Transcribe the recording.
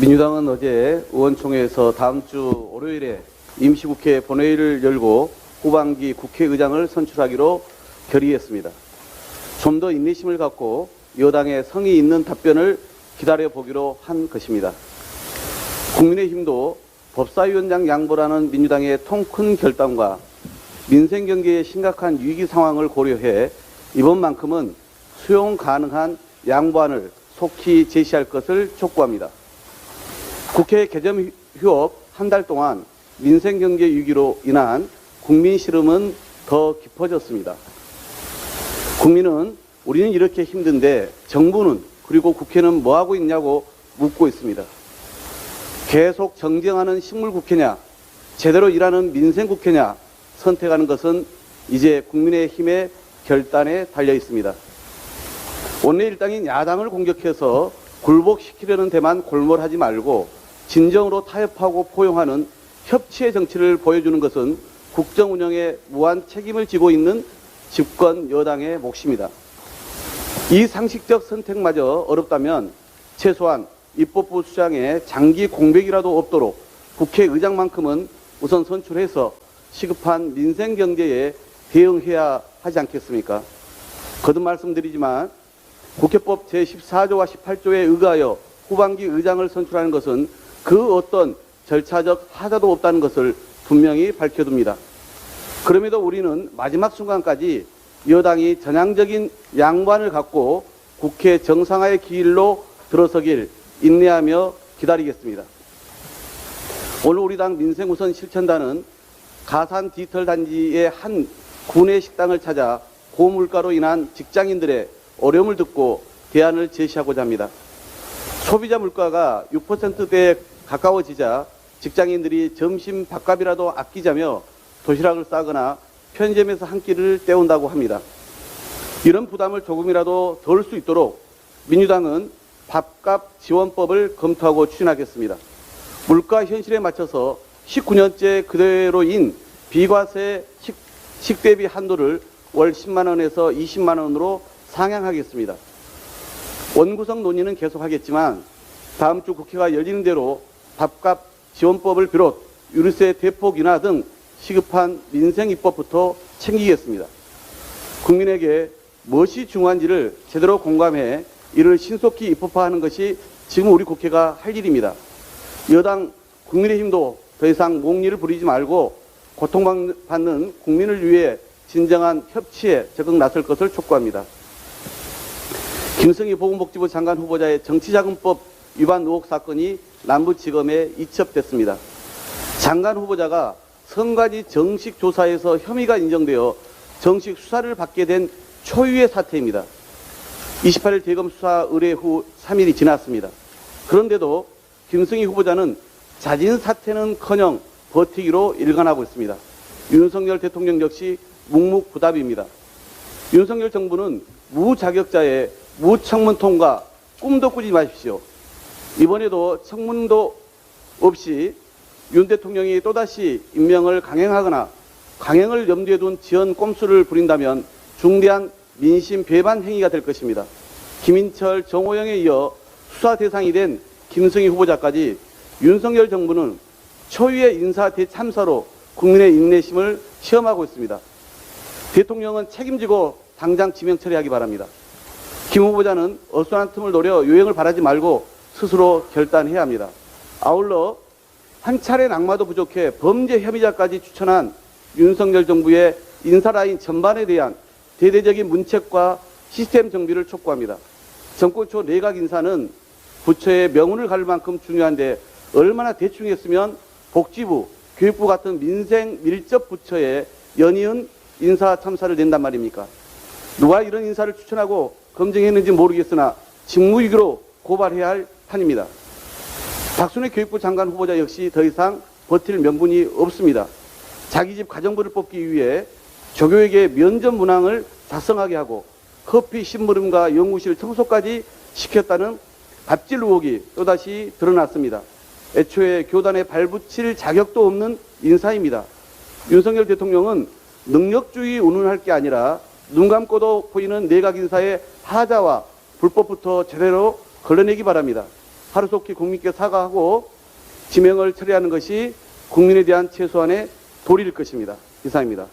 민주당은 어제 의원총회에서 다음 주 월요일에 임시국회 본회의를 열고 후반기 국회의장을 선출하기로 결의했습니다. 좀 더 인내심을 갖고 여당의 성의 있는 답변을 기다려보기로 한 것입니다. 국민의힘도 법사위원장 양보라는 민주당의 통 큰 결단과 민생 경제의 심각한 위기 상황을 고려해 이번만큼은 수용 가능한 양보안을 속히 제시할 것을 촉구합니다. 국회 개점 휴업 한 달 동안 민생 경제 위기로 인한 국민 시름은 더 깊어졌습니다. 국민은 우리는 이렇게 힘든데 정부는 그리고 국회는 뭐하고 있냐고 묻고 있습니다. 계속 정쟁하는 식물국회냐, 제대로 일하는 민생국회냐 선택하는 것은 이제 국민의힘의 결단에 달려 있습니다. 원내 일당인 야당을 공격해서 굴복시키려는 데만 골몰하지 말고 진정으로 타협하고 포용하는 협치의 정치를 보여주는 것은 국정 운영에 무한 책임을 지고 있는 집권 여당의 몫입니다. 이 상식적 선택마저 어렵다면 최소한 입법부 수장에 장기 공백이라도 없도록 국회의장만큼은 우선 선출해서 시급한 민생 경제에 대응해야 하지 않겠습니까? 거듭 말씀드리지만 국회법 제14조와 18조에 의거하여 후반기 의장을 선출하는 것은 그 어떤 절차적 하자도 없다는 것을 분명히 밝혀둡니다. 그럼에도 우리는 마지막 순간까지 여당이 전향적인 양반을 갖고 국회 정상화의 길로 들어서길 인내하며 기다리겠습니다. 오늘 우리 당 민생우선 실천단은 가산 디지털 단지의 한 구내 식당을 찾아 고물가로 인한 직장인들의 어려움을 듣고 대안을 제시하고자 합니다. 소비자 물가가 6%대에 가까워지자 직장인들이 점심 밥값이라도 아끼자며 도시락을 싸거나 편의점에서 한 끼를 때운다고 합니다. 이런 부담을 조금이라도 덜 수 있도록 민주당은 밥값 지원법을 검토하고 추진하겠습니다. 물가 현실에 맞춰서 19년째 그대로인 비과세 식대비 한도를 월 10만 원에서 20만 원으로 상향하겠습니다. 원구성 논의는 계속하겠지만 다음 주 국회가 열리는 대로 밥값 지원법을 비롯 유류세 대폭 인하 등 시급한 민생 입법부터 챙기겠습니다. 국민에게 무엇이 중요한지를 제대로 공감해 이를 신속히 입법화하는 것이 지금 우리 국회가 할 일입니다. 여당 국민의힘도 더 이상 목리를 부리지 말고 고통받는 국민을 위해 진정한 협치에 적극 나설 것을 촉구합니다. 김승희 보건복지부 장관 후보자의 정치자금법 위반 의혹 사건이 남부지검에 이첩됐습니다. 장관 후보자가 성가지 정식 조사에서 혐의가 인정되어 정식 수사를 받게 된 초유의 사태입니다. 28일 대검 수사 의뢰 후 3일이 지났습니다. 그런데도 김승희 후보자는 자진 사퇴는커녕 버티기로 일관하고 있습니다. 윤석열 대통령 역시 묵묵부답입니다. 윤석열 정부는 무자격자의 무청문 통과 꿈도 꾸지 마십시오. 이번에도 청문도 없이 윤 대통령이 또다시 임명을 강행하거나 강행을 염두에 둔 지연 꼼수를 부린다면 중대한 민심 배반 행위가 될 것입니다. 김인철, 정호영에 이어 수사 대상이 된 김승희 후보자까지 윤석열 정부는 초유의 인사 대참사로 국민의 인내심을 시험하고 있습니다. 대통령은 책임지고 당장 지명 처리하기 바랍니다. 김 후보자는 어수선한 틈을 노려 요행을 바라지 말고 스스로 결단해야 합니다. 아울러 한 차례 낙마도 부족해 범죄 혐의자까지 추천한 윤석열 정부의 인사라인 전반에 대한 대대적인 문책과 시스템 정비를 촉구합니다. 정권 초 내각 인사는 부처의 명운을 갈 만큼 중요한데 얼마나 대충 했으면 복지부, 교육부 같은 민생 밀접 부처에 연이은 인사 참사를 낸단 말입니까? 누가 이런 인사를 추천하고 검증했는지 모르겠으나 직무유기로 고발해야 할 판입니다. 박순애 교육부 장관 후보자 역시 더 이상 버틸 명분이 없습니다. 자기 집 가정부를 뽑기 위해 조교에게 면접 문항을 작성하게 하고 커피 심부름과 연구실 청소까지 시켰다는 갑질 의혹이 또다시 드러났습니다. 애초에 교단에 발붙일 자격도 없는 인사입니다. 윤석열 대통령은 능력주의 운운할 게 아니라 눈 감고도 보이는 내각 인사의 하자와 불법부터 제대로 걸러내기 바랍니다. 하루속히 국민께 사과하고 지명을 처리하는 것이 국민에 대한 최소한의 도리일 것입니다. 이상입니다.